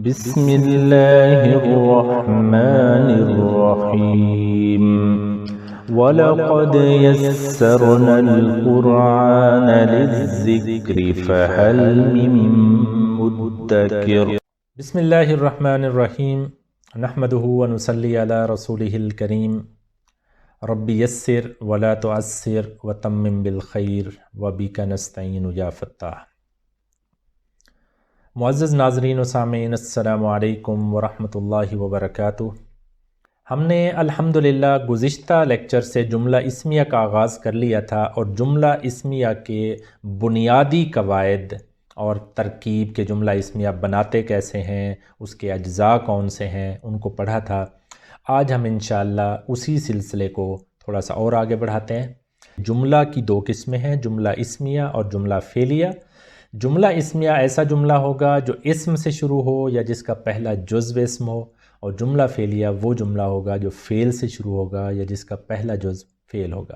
بسم اللہ الرحمن الرحیم وَلَقَدْ يَسَّرْنَا الْقُرْآنَ لِلذِّكْرِ فَهَلْ مِن مُدَّكِرٍ۔ بسم اللہ الرحمن الرحیم نحمدہ ونصلی علی رسولہ الکریم رب یسر ولا تعسر وتمم بالخیر وبک نستعین یا فتاح۔ معزز ناظرین و سامعین السلام علیکم ورحمۃ اللہ وبرکاتہ۔ ہم نے الحمدللہ گزشتہ لیکچر سے جملہ اسمیہ کا آغاز کر لیا تھا اور جملہ اسمیہ کے بنیادی قواعد اور ترکیب کے جملہ اسمیہ بناتے کیسے ہیں، اس کے اجزاء کون سے ہیں، ان کو پڑھا تھا۔ آج ہم انشاءاللہ اسی سلسلے کو تھوڑا سا اور آگے بڑھاتے ہیں۔ جملہ کی دو قسمیں ہیں، جملہ اسمیہ اور جملہ فعلیہ۔ جملہ اسمیہ ایسا جملہ ہوگا جو اسم سے شروع ہو یا جس کا پہلا جزو اسم ہو، اور جملہ فعلیہ وہ جملہ ہوگا جو فعل سے شروع ہوگا یا جس کا پہلا جزو فعل ہوگا۔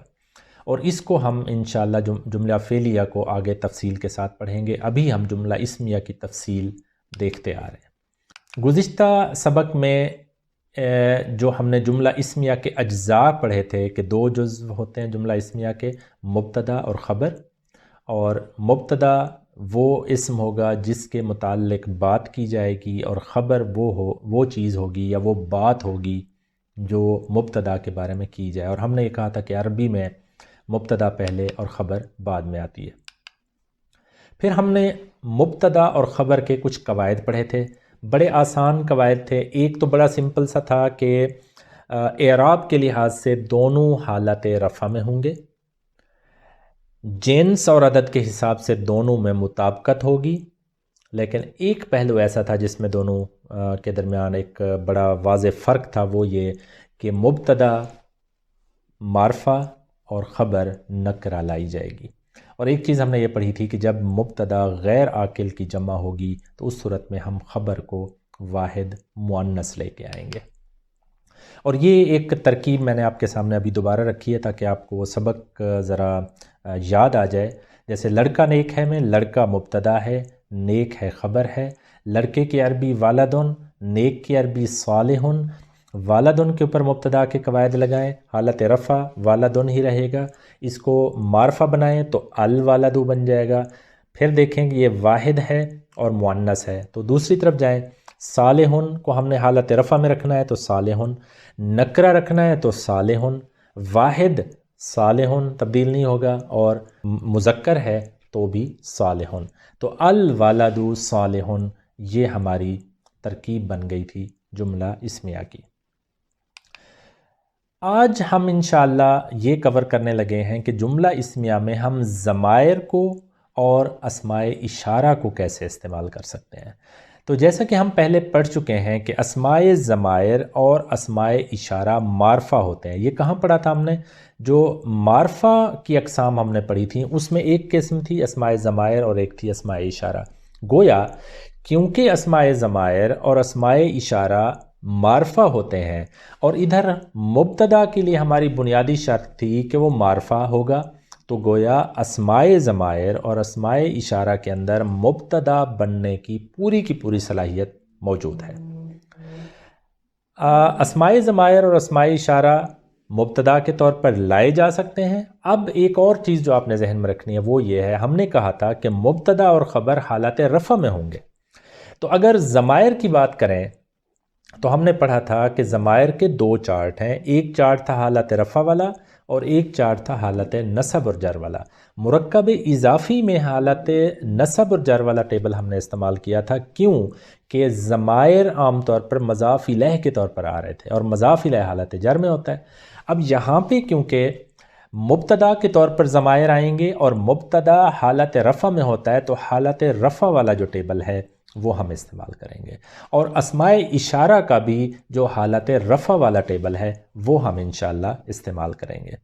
اور اس کو ہم انشاءاللہ جملہ فعلیہ کو آگے تفصیل کے ساتھ پڑھیں گے۔ ابھی ہم جملہ اسمیہ کی تفصیل دیکھتے آ رہے ہیں۔ گزشتہ سبق میں جو ہم نے جملہ اسمیہ کے اجزاء پڑھے تھے کہ دو جزو ہوتے ہیں جملہ اسمیہ کے، مبتدا اور خبر۔ اور مبتدا وہ اسم ہوگا جس کے متعلق بات کی جائے گی، اور خبر وہ چیز ہوگی یا وہ بات ہوگی جو مبتدا کے بارے میں کی جائے۔ اور ہم نے یہ کہا تھا کہ عربی میں مبتدا پہلے اور خبر بعد میں آتی ہے۔ پھر ہم نے مبتدا اور خبر کے کچھ قواعد پڑھے تھے، بڑے آسان قواعد تھے۔ ایک تو بڑا سمپل سا تھا کہ اعراب کے لحاظ سے دونوں حالت رفع میں ہوں گے، جنس اور عدد کے حساب سے دونوں میں مطابقت ہوگی، لیکن ایک پہلو ایسا تھا جس میں دونوں کے درمیان ایک بڑا واضح فرق تھا، وہ یہ کہ مبتدا معرفہ اور خبر نکرہ لائی جائے گی۔ اور ایک چیز ہم نے یہ پڑھی تھی کہ جب مبتدا غیر عاقل کی جمع ہوگی تو اس صورت میں ہم خبر کو واحد مؤنث لے کے آئیں گے۔ اور یہ ایک ترکیب میں نے آپ کے سامنے ابھی دوبارہ رکھی ہے تاکہ آپ کو وہ سبق ذرا یاد آ جائے۔ جیسے لڑکا نیک ہے میں لڑکا مبتدا ہے، نیک ہے خبر ہے۔ لڑکے کی عربی والدن، نیک کی عربی صالحن۔ والدن کے اوپر مبتدا کے قواعد لگائیں، حالت رفع والدن ہی رہے گا۔ اس کو معرفہ بنائیں تو الوالد بن جائے گا۔ پھر دیکھیں کہ یہ واحد ہے اور مؤنث ہے تو دوسری طرف جائیں، صالحن کو ہم نے حالت رفع میں رکھنا ہے تو صالحن، نکرہ رکھنا ہے تو صالحن، واحد صالحن تبدیل نہیں ہوگا، اور مذکر ہے تو بھی صالحن۔ تو الوالد صالحن، یہ ہماری ترکیب بن گئی تھی جملہ اسمیہ کی۔ آج ہم انشاءاللہ یہ کور کرنے لگے ہیں کہ جملہ اسمیہ میں ہم ضمائر کو اور اسماء اشارہ کو کیسے استعمال کر سکتے ہیں۔ تو جیسا کہ ہم پہلے پڑھ چکے ہیں کہ اسماء ضمائر اور اسماء اشارہ معرفہ ہوتے ہیں۔ یہ کہاں پڑھا تھا ہم نے؟ جو معرفہ کی اقسام ہم نے پڑھی تھیں اس میں ایک قسم تھی اسماء ضمائر اور ایک تھی اسماء اشارہ۔ گویا کیونکہ اسماء ضمائر اور اسماء اشارہ معرفہ ہوتے ہیں اور ادھر مبتدا کے لیے ہماری بنیادی شرط تھی کہ وہ معرفہ ہوگا، تو گویا اسماء ضمائر اور اسماء اشارہ کے اندر مبتدا بننے کی پوری صلاحیت موجود ہے۔ اسماء ضمائر اور اسماء اشارہ مبتدا کے طور پر لائے جا سکتے ہیں۔ اب ایک اور چیز جو آپ نے ذہن میں رکھنی ہے وہ یہ ہے، ہم نے کہا تھا کہ مبتدا اور خبر حالت رفع میں ہوں گے۔ تو اگر ضمائر کی بات کریں تو ہم نے پڑھا تھا کہ ضمائر کے دو چارٹ ہیں، ایک چارٹ تھا حالت رفع والا اور ایک چارٹ تھا حالت نصب اور جر والا۔ مرکب اضافی میں حالت نصب اور جر والا ٹیبل ہم نے استعمال کیا تھا، کیوں کہ ضمائر عام طور پر مضاف الیہ کے طور پر آ رہے تھے اور مضاف الیہ حالت جر میں ہوتا ہے۔ اب یہاں پہ کیونکہ مبتدا کے طور پر ضمائر آئیں گے اور مبتدا حالت رفع میں ہوتا ہے تو حالت رفع والا جو ٹیبل ہے وہ ہم استعمال کریں گے، اور اسماء اشارہ کا بھی جو حالت رفع والا ٹیبل ہے وہ ہم انشاءاللہ استعمال کریں گے۔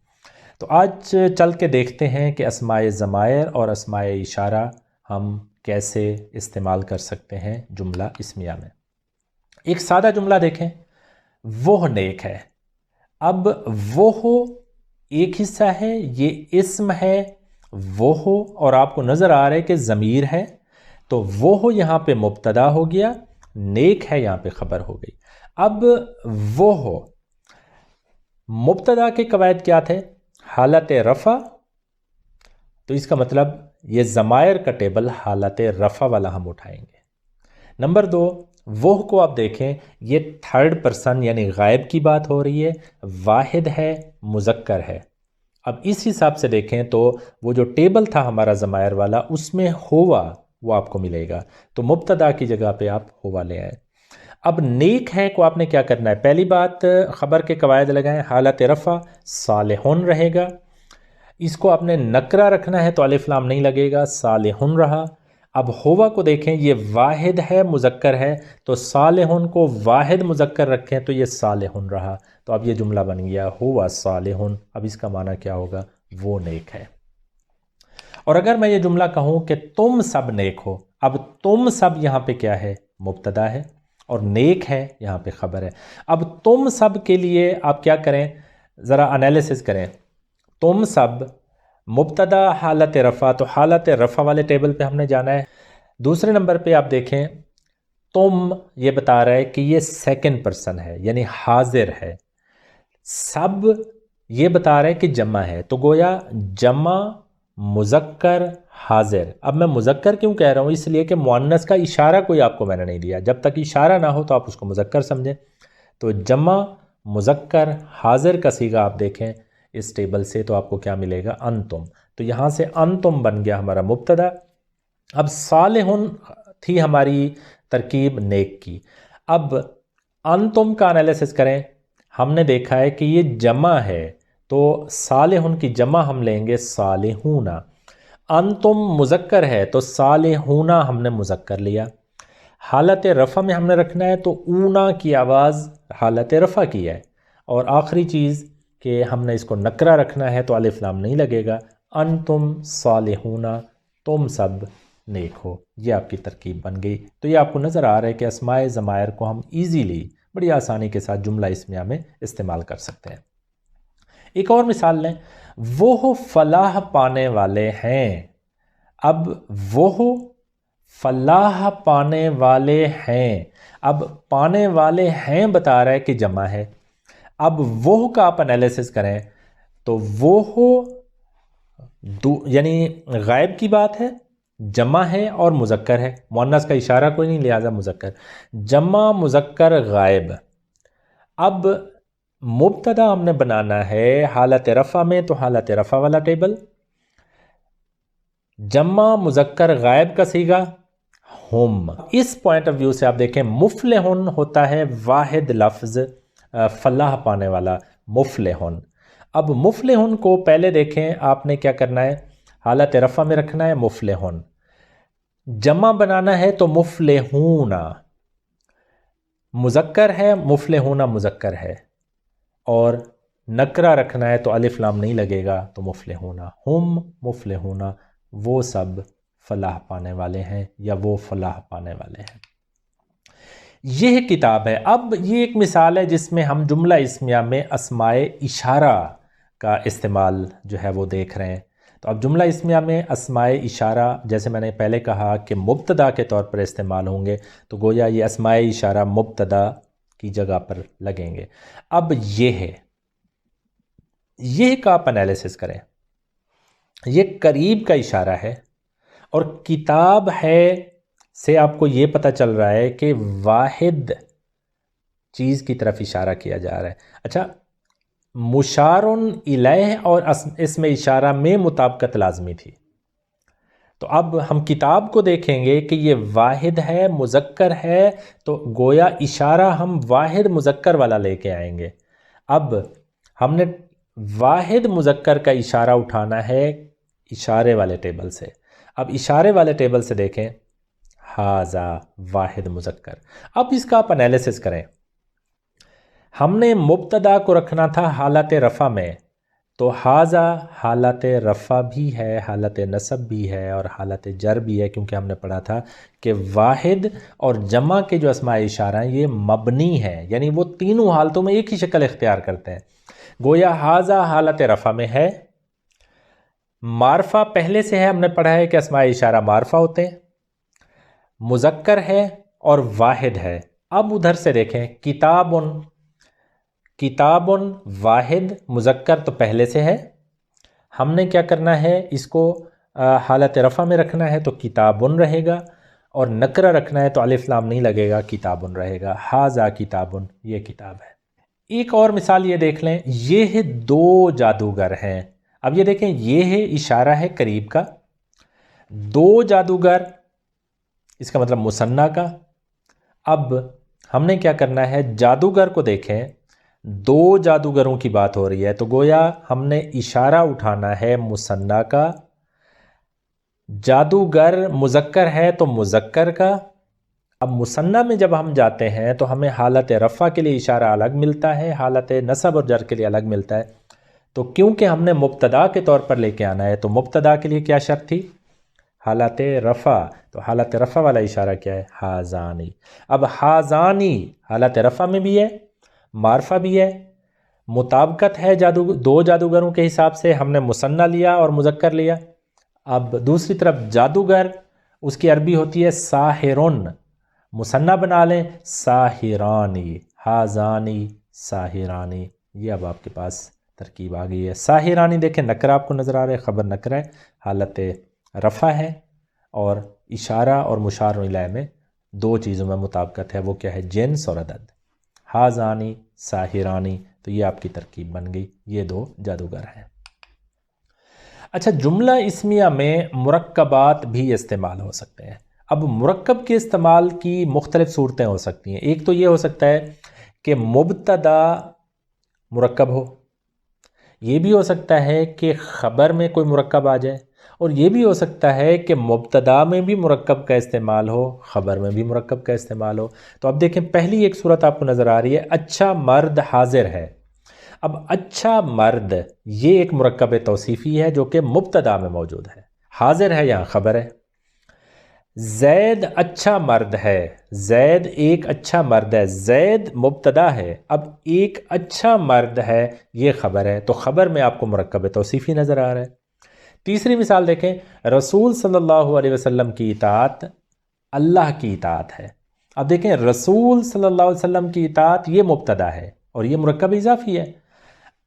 تو آج چل کے دیکھتے ہیں کہ اسماء ضمائر اور اسماء اشارہ ہم کیسے استعمال کر سکتے ہیں جملہ اسمیہ میں۔ ایک سادہ جملہ دیکھیں، وہ نیک ہے۔ اب وہ ایک حصہ ہے، یہ اسم ہے وہ، اور آپ کو نظر آ رہا ہے کہ ضمیر ہے، تو وہ یہاں پہ مبتدا ہو گیا، نیک ہے یہاں پہ خبر ہو گئی۔ اب وہ ہو، مبتدا کے قواعد کیا تھے؟ حالت رفع، تو اس کا مطلب یہ ضمائر کا ٹیبل حالت رفع والا ہم اٹھائیں گے۔ نمبر 2، وہ کو آپ دیکھیں، یہ تھرڈ پرسن یعنی غائب کی بات ہو رہی ہے، واحد ہے، مذکر ہے۔ اب اس حساب سے دیکھیں تو وہ جو ٹیبل تھا ہمارا ضمائر والا، اس میں ہوا وہ آپ کو ملے گا، تو مبتدا کی جگہ پہ آپ ہوا لے آئیں۔ اب نیک ہے کو آپ نے کیا کرنا ہے؟ پہلی بات، خبر کے قواعد لگائیں، حالت رفع صالحون رہے گا، اس کو آپ نے نکرہ رکھنا ہے تو الف لام نہیں لگے گا، صالحون رہا۔ اب ہوا کو دیکھیں، یہ واحد ہے، مذکر ہے، تو صالحون کو واحد مذکر رکھیں تو یہ صالحون رہا، تو اب یہ جملہ بن گیا ہوا صالحون۔ اب اس کا معنی کیا ہوگا؟ وہ نیک ہے۔ اور اگر میں یہ جملہ کہوں کہ تم سب نیک ہو، اب تم سب یہاں پہ کیا ہے؟ مبتدا ہے، اور نیک ہے یہاں پہ خبر ہے۔ اب تم سب کے لیے آپ کیا کریں؟ ذرا انالیسس کریں۔ تم سب مبتدا حالت رفع، تو حالت رفع والے ٹیبل پہ ہم نے جانا ہے۔ دوسرے نمبر پہ آپ دیکھیں، تم یہ بتا رہا ہے کہ یہ سیکنڈ پرسن ہے یعنی حاضر ہے، سب یہ بتا رہا ہے کہ جمع ہے، تو گویا جمع مذکر حاضر۔ اب میں مذکر کیوں کہہ رہا ہوں؟ اس لیے کہ مؤنث کا اشارہ کوئی آپ کو میں نے نہیں دیا، جب تک اشارہ نہ ہو تو آپ اس کو مذکر سمجھیں۔ تو جمع مذکر حاضر کا صیغہ آپ دیکھیں اس ٹیبل سے تو آپ کو کیا ملے گا؟ انتم، تو یہاں سے انتم بن گیا ہمارا مبتدا۔ اب صالحون تھی ہماری ترکیب نیک کی، اب انتم کا انالیسس کریں، ہم نے دیکھا ہے کہ یہ جمع ہے تو صالحون کی جمع ہم لیں گے صالحون، انتم مذکر ہے تو صالحون ہم نے مذکر لیا۔ حالت رفع میں ہم نے رکھنا ہے تو اونا کی آواز حالت رفع کی ہے، اور آخری چیز کہ ہم نے اس کو نکرہ رکھنا ہے تو الف لام نہیں لگے گا، انتم صالحون، تم سب نیک ہو۔ یہ آپ کی ترکیب بن گئی۔ تو یہ آپ کو نظر آ رہا ہے کہ اسماء ضمائر کو ہم ایزیلی، بڑی آسانی کے ساتھ جملہ اسمیہ میں استعمال کر سکتے ہیں۔ ایک اور مثال لیں، وہ فلاح پانے والے ہیں۔ اب وہ فلاح پانے والے ہیں، اب پانے والے ہیں بتا رہا ہے کہ جمع ہے۔ اب وہ کا آپ انالیسس کریں تو وہ یعنی غائب کی بات ہے، جمع ہے اور مذکر ہے، مؤنث کا اشارہ کوئی نہیں لہذا مذکر، جمع مذکر غائب۔ اب مبتدا ہم نے بنانا ہے حالت رفع میں تو حالت رفع والا ٹیبل، جمع مذکر غائب کا صیغہ ہم۔ اس پوائنٹ آف ویو سے آپ دیکھیں مفلحون ہوتا ہے واحد لفظ فلاح پانے والا، مفلحون۔ اب مفلحون کو پہلے دیکھیں آپ نے کیا کرنا ہے؟ حالت رفع میں رکھنا ہے مفلحون، جمع بنانا ہے تو مفلحون، مذکر ہے مفلحون مذکر ہے، اور نکرہ رکھنا ہے تو الف لام نہیں لگے گا تو مفلحون، ہم مفلحون، وہ سب فلاح پانے والے ہیں یا وہ فلاح پانے والے ہیں۔ یہ کتاب ہے۔ اب یہ ایک مثال ہے جس میں ہم جملہ اسمیہ میں اسماء اشارہ کا استعمال جو ہے وہ دیکھ رہے ہیں۔ تو اب جملہ اسمیہ میں اسماء اشارہ جیسے میں نے پہلے کہا کہ مبتدا کے طور پر استعمال ہوں گے، تو گویا یہ اسماء اشارہ مبتدا کی جگہ پر لگیں گے۔ اب یہ ہے، یہ کا آپ انالیسس کریں، یہ قریب کا اشارہ ہے، اور کتاب ہے سے آپ کو یہ پتہ چل رہا ہے کہ واحد چیز کی طرف اشارہ کیا جا رہا ہے۔ اچھا، مشار الیہ اور اسم اشارہ میں مطابقت لازمی تھی، تو اب ہم کتاب کو دیکھیں گے کہ یہ واحد ہے، مذکر ہے، تو گویا اشارہ ہم واحد مذکر والا لے کے آئیں گے۔ اب ہم نے واحد مذکر کا اشارہ اٹھانا ہے اشارے والے ٹیبل سے۔ اب اشارے والے ٹیبل سے دیکھیں ھذا واحد مذکر۔ اب اس کا آپ انالیسس کریں، ہم نے مبتدا کو رکھنا تھا حالت رفع میں، تو ھذا حالت رفع بھی ہے، حالت نصب بھی ہے اور حالت جر بھی ہے، کیونکہ ہم نے پڑھا تھا کہ واحد اور جمع کے جو اسماء اشارہ ہیں یہ مبنی ہیں، یعنی وہ تینوں حالتوں میں ایک ہی شکل اختیار کرتے ہیں۔ گویا ھذا حالت رفع میں ہے، معرفہ پہلے سے ہے، ہم نے پڑھا ہے کہ اسماء اشارہ معرفہ ہوتے ہیں، مذکر ہے اور واحد ہے۔ اب ادھر سے دیکھیں کتابن، کتابن واحد مذکر تو پہلے سے ہے، ہم نے کیا کرنا ہے اس کو حالت رفع میں رکھنا ہے تو کتابن رہے گا، اور نکرہ رکھنا ہے تو الف لام نہیں لگے گا، کتابن رہے گا۔ ھذا کتابن، یہ کتاب ہے۔ ایک اور مثال یہ دیکھ لیں، یہ دو جادوگر ہیں۔ اب یہ دیکھیں یہ ہے اشارہ ہے قریب کا، دو جادوگر اس کا مطلب مثنیٰ کا۔ اب ہم نے کیا کرنا ہے، جادوگر کو دیکھیں، دو جادوگروں کی بات ہو رہی ہے تو گویا ہم نے اشارہ اٹھانا ہے مثنیٰ کا، جادوگر مذکر ہے تو مذکر کا۔ اب مثنیٰ میں جب ہم جاتے ہیں تو ہمیں حالت رفع کے لیے اشارہ الگ ملتا ہے، حالت نصب اور جر کے لیے الگ ملتا ہے۔ تو کیونکہ ہم نے مبتدا کے طور پر لے کے آنا ہے تو مبتدا کے لیے کیا شرط تھی، حالت رفع، تو حالت رفع والا اشارہ کیا ہے، ھذانی۔ اب ھذانی حالت رفع میں بھی ہے، معرفہ بھی ہے، مطابقت ہے دو جادوگروں کے حساب سے، ہم نے مثنیٰ لیا اور مذکر لیا۔ اب دوسری طرف جادوگر اس کی عربی ہوتی ہے ساحرون، مثنیٰ بنا لیں ساحرانی، ھذانی ساحرانی، یہ اب آپ کے پاس ترکیب آ گئی ہے۔ ساحرانی دیکھیں نکرہ آپ کو نظر آ رہا ہے، خبر نکرہ ہے، حالت رفع ہے، اور اشارہ اور مشار الیہ میں دو چیزوں میں مطابقت ہے، وہ کیا ہے، جنس اور عدد۔ ھذانی ساحرانی، تو یہ آپ کی ترکیب بن گئی، یہ دو جادوگر ہیں۔ اچھا، جملہ اسمیہ میں مرکبات بھی استعمال ہو سکتے ہیں۔ اب مرکب کے استعمال کی مختلف صورتیں ہو سکتی ہیں۔ ایک تو یہ ہو سکتا ہے کہ مبتدا مرکب ہو، یہ بھی ہو سکتا ہے کہ خبر میں کوئی مرکب آ جائے، اور یہ بھی ہو سکتا ہے کہ مبتدا میں بھی مرکب کا استعمال ہو، خبر میں بھی مرکب کا استعمال ہو۔ تو اب دیکھیں پہلی ایک صورت آپ کو نظر آ رہی ہے، اچھا مرد حاضر ہے۔ اب اچھا مرد یہ ایک مرکب توصیفی ہے جو کہ مبتدا میں موجود ہے، حاضر ہے یہاں خبر ہے۔ زید اچھا مرد ہے، زید ایک اچھا مرد ہے، زید مبتدا ہے، اب ایک اچھا مرد ہے یہ خبر ہے، تو خبر میں آپ کو مرکب توصیفی نظر آ رہا ہے۔ تیسری مثال دیکھیں، رسول صلی اللہ علیہ وسلم کی اطاعت اللہ کی اطاعت ہے۔ اب دیکھیں رسول صلی اللہ علیہ وسلم کی اطاعت یہ مبتدا ہے اور یہ مرکب اضافی ہے،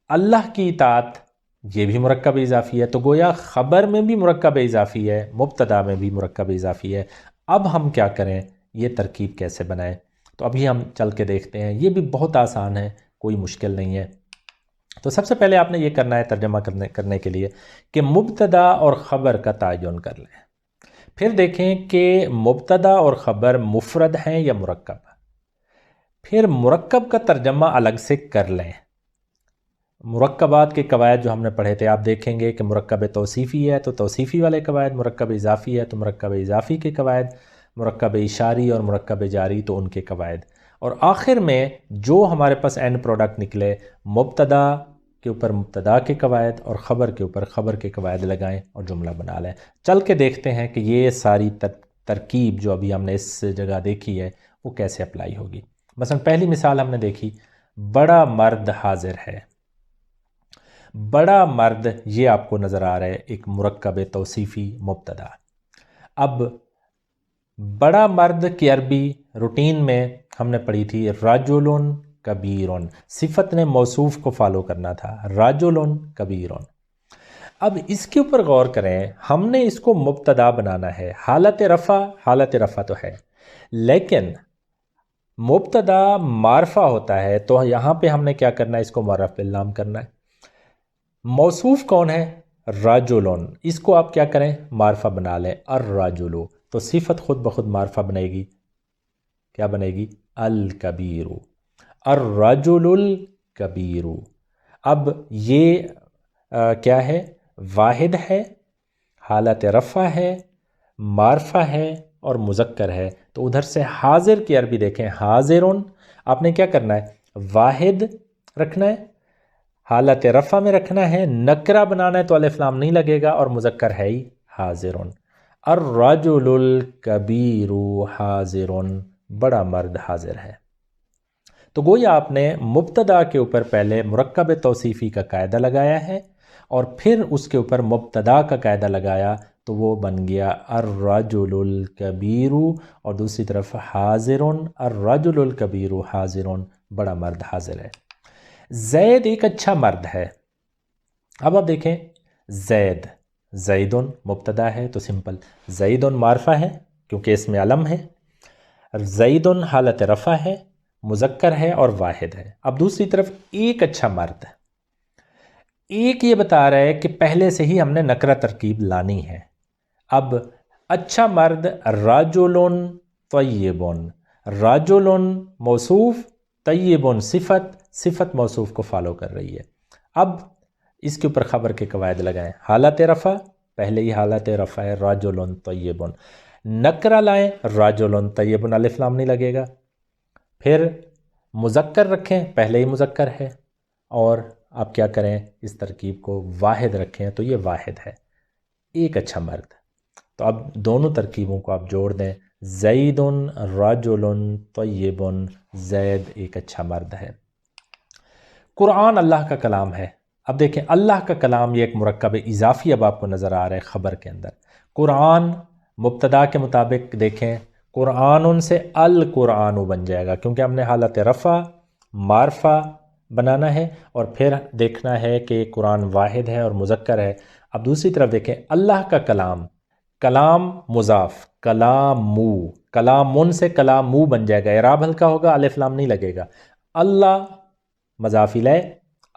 اللہ کی اطاعت یہ بھی مرکب اضافی ہے، تو گویا خبر میں بھی مرکب اضافی ہے، مبتدا میں بھی مرکب اضافی ہے۔ اب ہم کیا کریں، یہ ترکیب کیسے بنائیں، تو ابھی ہم چل کے دیکھتے ہیں، یہ بھی بہت آسان ہے، کوئی مشکل نہیں ہے۔ تو سب سے پہلے آپ نے یہ کرنا ہے ترجمہ کرنے کے لیے کہ مبتدا اور خبر کا تعین کر لیں، پھر دیکھیں کہ مبتدا اور خبر مفرد ہیں یا مرکب، پھر مرکب کا ترجمہ الگ سے کر لیں۔ مرکبات کے قواعد جو ہم نے پڑھے تھے آپ دیکھیں گے کہ مرکب توصیفی ہے تو توصیفی والے قواعد، مرکب اضافی ہے تو مرکب اضافی کے قواعد، مرکب اشاری اور مرکب جاری تو ان کے قواعد، اور آخر میں جو ہمارے پاس اینڈ پروڈکٹ نکلے، مبتدا کے اوپر مبتدا کے قواعد اور خبر کے اوپر خبر کے قواعد لگائیں اور جملہ بنا لیں۔ چل کے دیکھتے ہیں کہ یہ ساری ترکیب جو ابھی ہم نے اس جگہ دیکھی ہے وہ کیسے اپلائی ہوگی۔ مثلا پہلی مثال ہم نے دیکھی، بڑا مرد حاضر ہے۔ بڑا مرد یہ آپ کو نظر آ رہا ہے ایک مرکب توصیفی مبتدا۔ اب بڑا مرد کی عربی روٹین میں ہم نے پڑھی تھی رجل کبیرن، صفت نے موصوف کو فالو کرنا تھا، رجل کبیرن۔ اب اس کے اوپر غور کریں، ہم نے اس کو مبتدا بنانا ہے، حالت رفع تو ہے، لیکن مبتدا معرفہ ہوتا ہے تو یہاں پہ ہم نے کیا کرنا ہے، اس کو معرف باللام کرنا ہے۔ موصوف کون ہے، رجلن، اس کو آپ کیا کریں، معرفہ بنا لیں، الرجل، تو صفت خود بخود معرفہ بنے گی، کیا بنے گی، الکبیر، الرجل الکبیر۔ اب یہ کیا ہے، واحد ہے، حالت رفع ہے، معرفہ ہے اور مذکر ہے، تو ادھر سے حاضر کی عربی دیکھیں، حاضرن، آپ نے کیا کرنا ہے، واحد رکھنا ہے، حالت رفع میں رکھنا ہے، نکرہ بنانا ہے تو الف لام نہیں لگے گا، اور مذکر ہے ہی حاضرن۔ الرجل الکبیر حاضرن، بڑا مرد حاضر ہے۔ تو گویا آپ نے مبتدا کے اوپر پہلے مرکب توصیفی کا قاعدہ لگایا ہے اور پھر اس کے اوپر مبتدا کا قاعدہ لگایا، تو وہ بن گیا الرجل الکبیر، اور دوسری طرف حاضر، الرجل الکبیر حاضر، بڑا مرد حاضر ہے۔ زید ایک اچھا مرد ہے۔ اب آپ دیکھیں زید، زید مبتدا ہے تو سمپل، زید معرفہ ہے کیونکہ اس میں علم ہے، زید حالت رفع ہے، مذکر ہے اور واحد ہے۔ اب دوسری طرف ایک اچھا مرد، ایک یہ بتا رہا ہے کہ پہلے سے ہی ہم نے نکرہ ترکیب لانی ہے۔ اب اچھا مرد رجل طیب، رجل موصوف، طیب صفت، صفت موصوف کو فالو کر رہی ہے۔ اب اس کے اوپر خبر کے قواعد لگائیں، حالت رفع، پہلے ہی حالت رفع ہے رجل طیب، نکرہ لائیں رجل طیب، الف لام نہیں لگے گا، پھر مذکر رکھیں، پہلے ہی مذکر ہے، اور آپ کیا کریں اس ترکیب کو واحد رکھیں تو یہ واحد ہے، ایک اچھا مرد۔ تو اب دونوں ترکیبوں کو آپ جوڑ دیں، زید رجل طیب، زید ایک اچھا مرد ہے۔ قرآن اللہ کا کلام ہے۔ اب دیکھیں اللہ کا کلام، یہ ایک مرکب اضافی اب آپ کو نظر آ رہا ہے خبر کے اندر۔ قرآن مبتدا کے مطابق دیکھیں، قرآن سے القرآن بن جائے گا کیونکہ ہم نے حالت رفع معرفہ بنانا ہے، اور پھر دیکھنا ہے کہ قرآن واحد ہے اور مذکر ہے۔ اب دوسری طرف دیکھیں اللہ کا کلام، کلام مضاف، کلامو، کلامن سے کلامو بن جائے گا، اعراب ہلکا ہوگا، الف لام نہیں لگے گا۔ اللہ مضاف الیہ،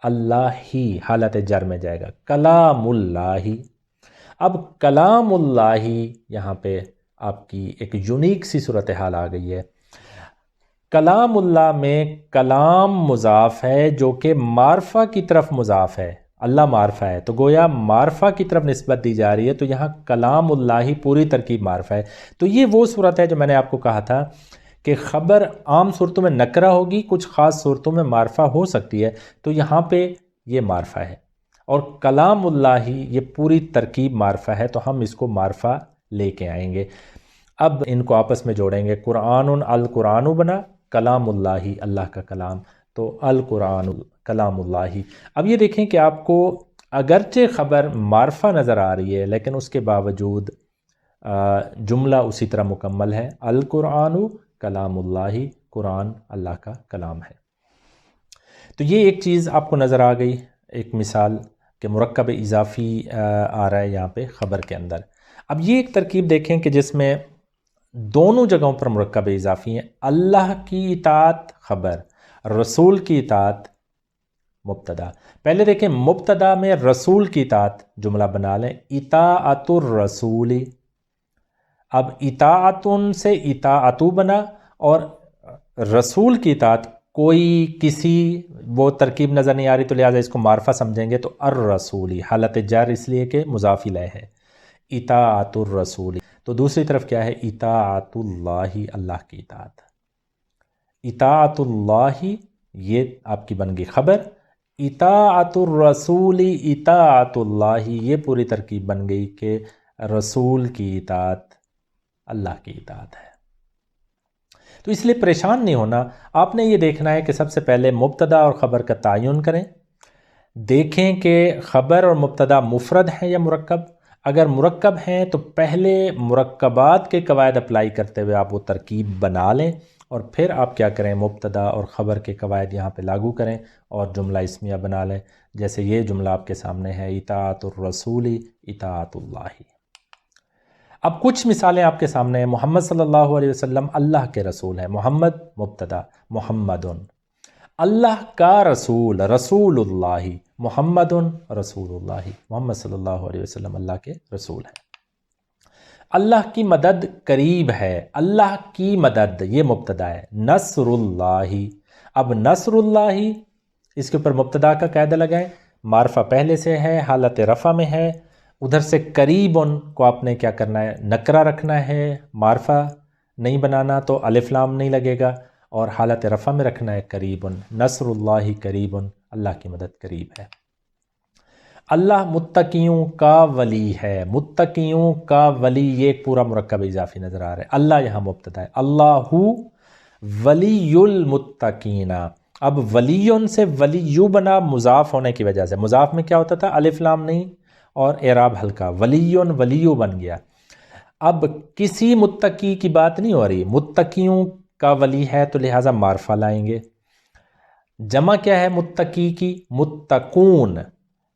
اللہ ہی حالت جر میں جائے گا، کلام اللہ۔ اب کلام اللہ یہاں پہ آپ کی ایک یونیک سی صورتحال آ گئی ہے۔ کلام اللہ میں کلام مضاف ہے جو کہ معرفہ کی طرف مضاف ہے، اللہ معرفہ ہے تو گویا معرفہ کی طرف نسبت دی جا رہی ہے، تو یہاں کلام اللہ پوری ترکیب معرفہ ہے۔ تو یہ وہ صورت ہے جو میں نے آپ کو کہا تھا کہ خبر عام صورتوں میں نکرہ ہوگی، کچھ خاص صورتوں میں معرفہ ہو سکتی ہے، تو یہاں پہ یہ معرفہ ہے، اور کلام اللہ یہ پوری ترکیب معرفہ ہے، تو ہم اس کو معرفہ لے کے آئیں گے۔ اب ان کو آپس میں جوڑیں گے، قرآن القرآن بنا، کلام اللہ اللہ کا کلام، تو القرآن کلام اللہ۔ اب یہ دیکھیں کہ آپ کو اگرچہ خبر معرفہ نظر آ رہی ہے لیکن اس کے باوجود جملہ اسی طرح مکمل ہے، القرآن کلام اللہ، قرآن اللہ کا کلام ہے۔ تو یہ ایک چیز آپ کو نظر آ گئی، ایک مثال کہ مرکب اضافی آ رہا ہے یہاں پہ خبر کے اندر۔ اب یہ ایک ترکیب دیکھیں کہ جس میں دونوں جگہوں پر مرکب اضافی ہیں، اللہ کی اطاعت خبر، رسول کی اطاعت مبتدا۔ پہلے دیکھیں مبتدا میں رسول کی اطاعت جملہ بنا لیں، اطاعت الرسول۔ اب اطاعتن سے اطاعتو بنا، اور رسول کی اطاعت کوئی کسی وہ ترکیب نظر نہیں آ رہی تو لہٰذا اس کو معرفہ سمجھیں گے، تو الرسولی حالت جر اس لیے کہ مضاف الیہ ہے، اطاعت الرسول۔ تو دوسری طرف کیا ہے، اطاعت اللہ، اللہ کی اطاعت۔ اطاعت اللہ یہ آپ کی بن گئی خبر، اطاعت الرسول اطاعت اللہ یہ پوری ترکیب بن گئی کہ رسول کی اطاعت اللہ کی اطاعت ہے۔ تو اس لیے پریشان نہیں ہونا، آپ نے یہ دیکھنا ہے کہ سب سے پہلے مبتدا اور خبر کا تعین کریں، دیکھیں کہ خبر اور مبتدا مفرد ہیں یا مرکب۔ اگر مرکب ہیں تو پہلے مرکبات کے قواعد اپلائی کرتے ہوئے آپ وہ ترکیب بنا لیں، اور پھر آپ کیا کریں، مبتدا اور خبر کے قواعد یہاں پہ لاگو کریں اور جملہ اسمیہ بنا لیں، جیسے یہ جملہ آپ کے سامنے ہے، اطاعت الرسول اطاعت اللہ۔ اب کچھ مثالیں آپ کے سامنے ہیں، محمد صلی اللہ علیہ وسلم اللہ کے رسول ہیں، محمد مبتدا، محمد اللہ کا رسول، رسول اللہ، محمد رسول اللہ، محمد صلی اللہ علیہ وسلم اللہ کے رسول ہیں۔ اللہ کی مدد قریب ہے، اللہ کی مدد یہ مبتدا ہے، نصر اللہ۔ اب نصر اللہ اس کے اوپر مبتدا کا قاعدہ لگائیں، معرفہ پہلے سے ہے، حالت رفع میں ہے، ادھر سے قریب کو آپ نے کیا کرنا ہے، نکرہ رکھنا ہے، معرفہ نہیں بنانا تو الف لام نہیں لگے گا، اور حالت رفع میں رکھنا ہے قریب، نصر اللہ قریب، اللہ کی مدد قریب ہے۔ اللہ متقیوں کا ولی ہے، متقیوں کا ولی یہ ایک پورا مرکب اضافی نظر آ رہا ہے، اللہ یہاں مبتدا ہے، اللہ ولی المتقین۔ اب ولیون سے ولیو بنا مضاف ہونے کی وجہ سے، مضاف میں کیا ہوتا تھا، الف لام نہیں، اور اعراب ہلکا، ولیون ولیو بن گیا۔ اب کسی متقی کی بات نہیں ہو رہی، متقیوں کا ولی ہے تو لہٰذا معرفہ لائیں گے۔ جمع کیا ہے متقی کی؟ متقون،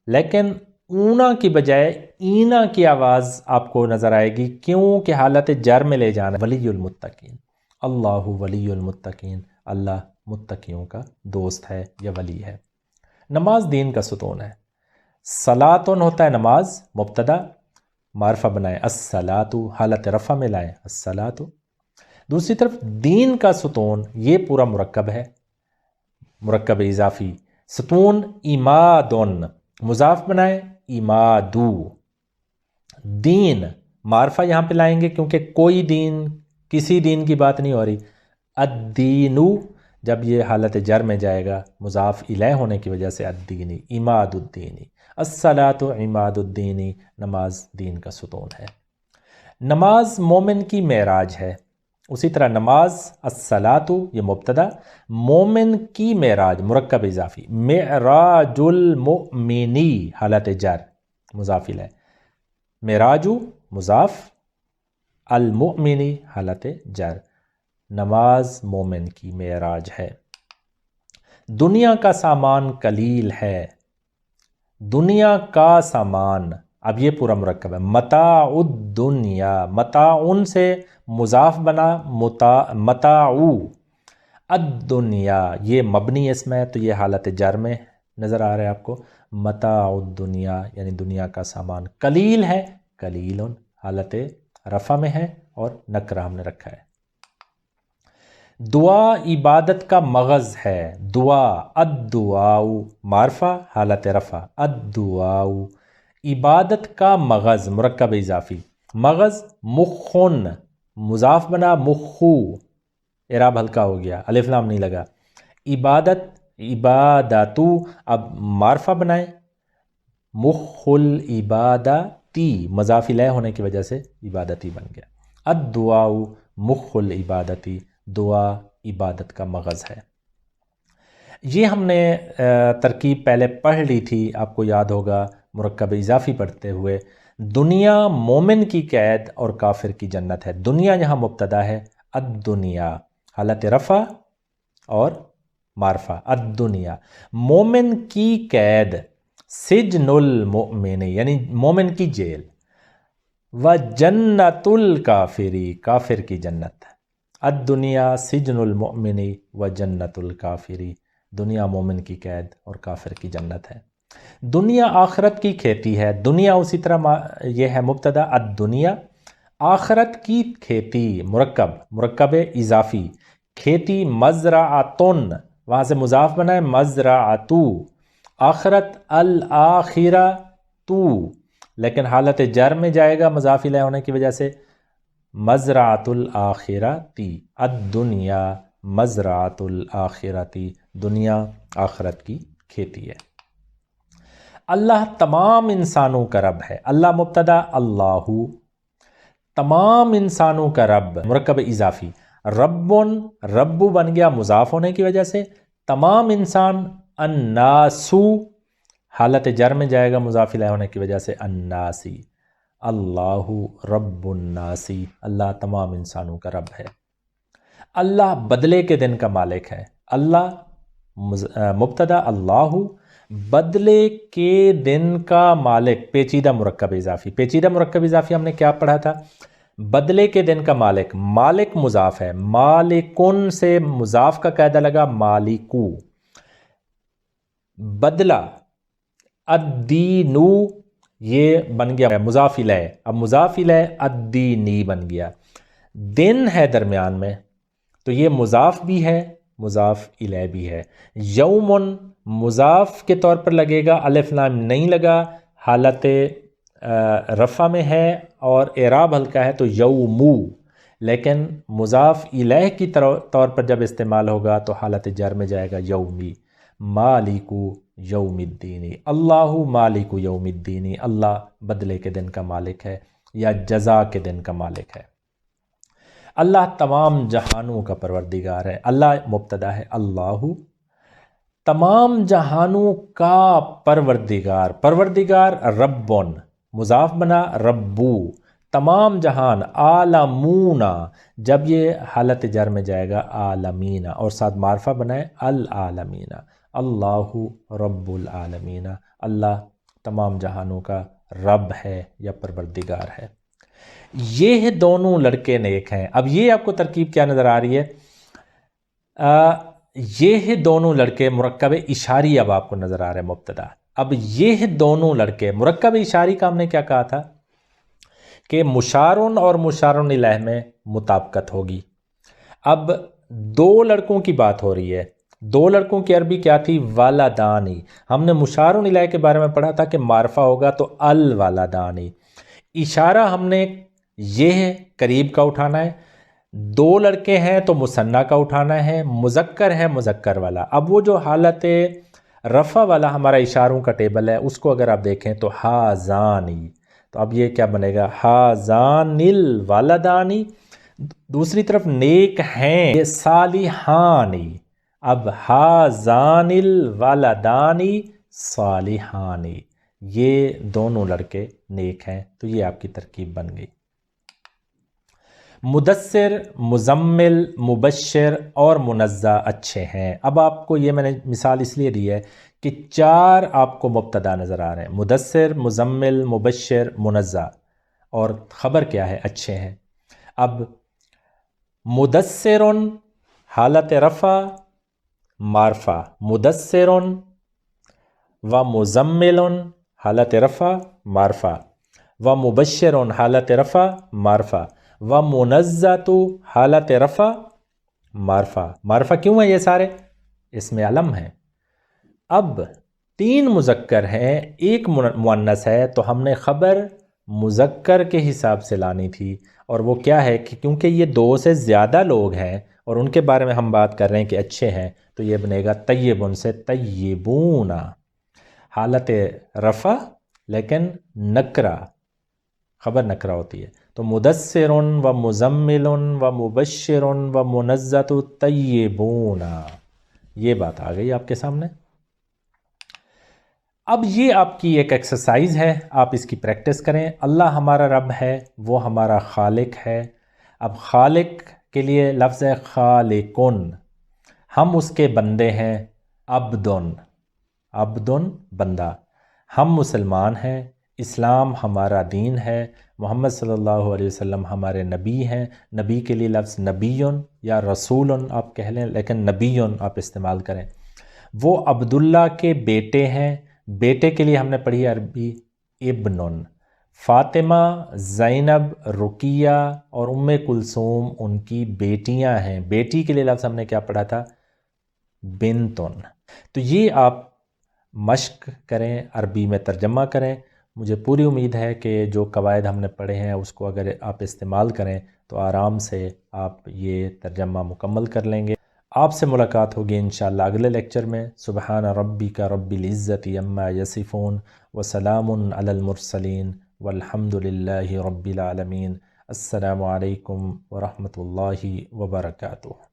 لیکن اونا کی بجائے اینا کی آواز آپ کو نظر آئے گی، کیوں کہ حالت جر میں لے جانا، ولی المتقین، اللہ ولی المتقین، اللہ متقیوں کا دوست ہے یا ولی ہے۔ نماز دین کا ستون ہے۔ صلاتن ہوتا ہے نماز، مبتدا، معرفہ بنائیں الصلاۃ، حالت رفع میں لائیں الصلاۃ۔ دوسری طرف دین کا ستون یہ پورا مرکب ہے، مرکب اضافی، ستون ایمادن، مضاف بنائیں ایمادو، دین معرفہ یہاں پہ لائیں گے کیونکہ کوئی دین، کسی دین کی بات نہیں ہو رہی۔ الدینو جب یہ حالت جر میں جائے گا مضاف الیہ ہونے کی وجہ سے الدینی، عماد الدینی، الصلاۃ عماد الدینی، نماز دین کا ستون ہے۔ نماز مومن کی معراج ہے، اسی طرح نماز الصلاۃ یہ مبتدا، مومن کی معراج مرکب اضافی، معراج المؤمنی حالت جر مضاف الیہ، معراج مضاف، المؤمنی حالت جر، نماز مومن کی معراج ہے۔ دنیا کا سامان قلیل ہے، دنیا کا سامان، اب یہ پورا مرکب ہے، متاع الدنیا، متاع ان سے مضاف بنا متاع الدنیا، یہ مبنی اسم ہے تو یہ حالت جر میں نظر آ رہا ہے آپ کو، متاع الدنیا یعنی دنیا کا سامان، قلیل ہے، قلیل حالت رفع میں ہے اور نکرہ ہم نے رکھا ہے۔ دعا عبادت کا مغز ہے، دعا، الدعاء معرفہ حالت رفع، الدعاء عبادت کا مغز مرکب اضافی، مغز مخن، مضاف بنا مخو، اعراب ہلکا ہو گیا، الف لام نہیں لگا، عبادت عبادتو، اب معرفہ بنائیں مخ العبادتی، مضاف الیہ ہونے کی وجہ سے عبادتی بن گیا، الدعاء مخ العبادتی، دعا عبادت کا مغز ہے۔ یہ ہم نے ترکیب پہلے پڑھ لی تھی، آپ کو یاد ہوگا مرکب اضافی پڑھتے ہوئے، دنیا مومن کی قید اور کافر کی جنت ہے، دنیا یہاں مبتدا ہے، الدنیا حالت رفع اور معرفہ، الدنیا مومن کی قید، سجن المؤمن یعنی مومن کی جیل، وجنت الکافری کافر کی جنت، الدنیا سجن المؤمن وجنت الکافری، دنیا مومن کی قید اور کافر کی جنت ہے۔ دنیا آخرت کی کھیتی ہے، دنیا اسی طرح یہ ہے مبتدا، الدنیا آخرت کی کھیتی، مرکب اضافی، کھیتی، مزرعتن وہاں سے مضاف بنائے مزرعتو، آخرت الآخرۃ، لیکن حالت جر میں جائے گا مضاف الیہ ہونے کی وجہ سے، مزرعۃ الآخرۃ، الدنیا مزرعۃ الآخرۃ، دنیا آخرت کی کھیتی ہے۔ اللہ تمام انسانوں کا رب ہے، اللہ مبتدا، اللہ تمام انسانوں کا رب مرکب اضافی، ربن رب بن گیا مضاف ہونے کی وجہ سے، تمام انسان، الناسو حالت جر میں جائے گا مضاف الیہ ہونے کی وجہ سے، الناسی، اللہ رب الناسی، اللہ تمام انسانوں کا رب ہے۔ اللہ بدلے کے دن کا مالک ہے، اللہ مبتدا، اللہ بدلے کے دن کا مالک، پیچیدہ مرکب اضافی، پیچیدہ مرکب اضافی ہم نے کیا پڑھا تھا؟ بدلے کے دن کا مالک، مالک مضاف ہے، مالکن سے مضاف کا قاعدہ لگا مالکو، بدلہ، الدینو یہ بن گیا مضاف الیہ، اب مضاف الیہ الدینی بن گیا، دن ہے درمیان میں تو یہ مضاف بھی ہے مضاف الیہ بھی ہے، یومن مضاف کے طور پر لگے گا، الف لام نہیں لگا، حالت رفع میں ہے اور اعراب ہلکا ہے تو یومو، لیکن مضاف الیہ کی طور پر جب استعمال ہوگا تو حالت جر میں جائے گا یومی، مالکو یوم الدینی، اللہ مالک یوم الدینی، اللہ بدلے کے دن کا مالک ہے یا جزا کے دن کا مالک ہے۔ اللہ تمام جہانوں کا پروردگار ہے، اللہ مبتدا ہے، اللہ تمام جہانوں کا پروردگار، پروردگار ربن مضاف بنا ربو، تمام جہان، عالمونا جب یہ حالت جر میں جائے گا عالمینا، اور ساتھ معرفہ بنائے العالمینا، اللہ رب العالمین، اللہ تمام جہانوں کا رب ہے یا پروردگار ہے۔ یہ دونوں لڑکے نیک ہیں۔ اب یہ آپ کو ترکیب کیا نظر آ رہی ہے؟ یہ دونوں لڑکے مرکب اشاری اب آپ کو نظر آ رہا ہے مبتدا۔ اب یہ دونوں لڑکے، مرکب اشاری کا ہم نے کیا کہا تھا کہ مشارن اور مشارن الیہ میں مطابقت ہوگی۔ اب دو لڑکوں کی بات ہو رہی ہے، دو لڑکوں کی عربی کیا تھی؟ والدانی۔ ہم نے مشارن الیہ کے بارے میں پڑھا تھا کہ معرفہ ہوگا تو الوالدانی۔ اشارہ ہم نے یہ قریب کا اٹھانا ہے، دو لڑکے ہیں تو مثنیٰ کا اٹھانا ہے، مذکر ہے مذکر والا۔ اب وہ جو حالت رفع والا ہمارا اشاروں کا ٹیبل ہے اس کو اگر آپ دیکھیں تو ہازانی، تو اب یہ کیا بنے گا؟ ہازان الوالدانی۔ دوسری طرف نیک ہیں یہ صالحانی، اب ہازان الوالدانی صالحانی، یہ دونوں لڑکے نیک ہیں، تو یہ آپ کی ترکیب بن گئی۔ مدثر، مزمل، مبشر اور منزہ اچھے ہیں۔ اب آپ کو یہ میں نے مثال اس لیے دی ہے کہ چار آپ کو مبتدا نظر آ رہے ہیں، مدثر، مزمل، مبشر، منزہ، اور خبر کیا ہے؟ اچھے ہیں۔ اب مدثر حالت رفع معرفہ، مدثر و مزمل حالت رفع معرفہ، و مبشر حالت رفع معرفہ، و منزہ حالت رفع معرفہ۔ معرفہ کیوں ہے یہ سارے؟ اس میں علم ہے۔ اب تین مذکر ہیں، ایک مؤنث ہے، تو ہم نے خبر مذکر کے حساب سے لانی تھی، اور وہ کیا ہے کہ کیونکہ یہ دو سے زیادہ لوگ ہیں اور ان کے بارے میں ہم بات کر رہے ہیں کہ اچھے ہیں، تو یہ بنے گا طیبن سے طیبون، حالت رفع لیکن نکرہ، خبر نکرہ ہوتی ہے، تو مدثر و مزمل و مبشر و منزہ طیبون، یہ بات آ گئی آپ کے سامنے۔ اب یہ آپ کی ایک ایکسرسائز ہے، آپ اس کی پریکٹس کریں۔ اللہ ہمارا رب ہے، وہ ہمارا خالق ہے۔ اب خالق کے لیے لفظ ہے خالقن، ہم اس کے بندے ہیں، عبدن، عبدن بندہ، ہم مسلمان ہیں، اسلام ہمارا دین ہے، محمد صلی اللہ علیہ وسلم ہمارے نبی ہیں۔ نبی کے لیے لفظ نبیٌ یا رسولٌ آپ کہہ لیں، لیکن نبیٌ آپ استعمال کریں۔ وہ عبداللہ کے بیٹے ہیں، بیٹے کے لیے ہم نے پڑھی عربی ابنٌ۔ فاطمہ، زینب، رقیہ اور ام کلثوم ان کی بیٹیاں ہیں، بیٹی کے لیے لفظ ہم نے کیا پڑھا تھا؟ بنتن۔ تو یہ آپ مشق کریں، عربی میں ترجمہ کریں۔ مجھے پوری امید ہے کہ جو قواعد ہم نے پڑھے ہیں اس کو اگر آپ استعمال کریں تو آرام سے آپ یہ ترجمہ مکمل کر لیں گے۔ آپ سے ملاقات ہوگی انشاءاللہ اگلے لیکچر میں۔ سبحان ربک رب العزت عما یصفون وسلام علی المرسلین والحمد للہ رب العالمین۔ السلام علیکم ورحمۃ اللہ وبرکاتہ۔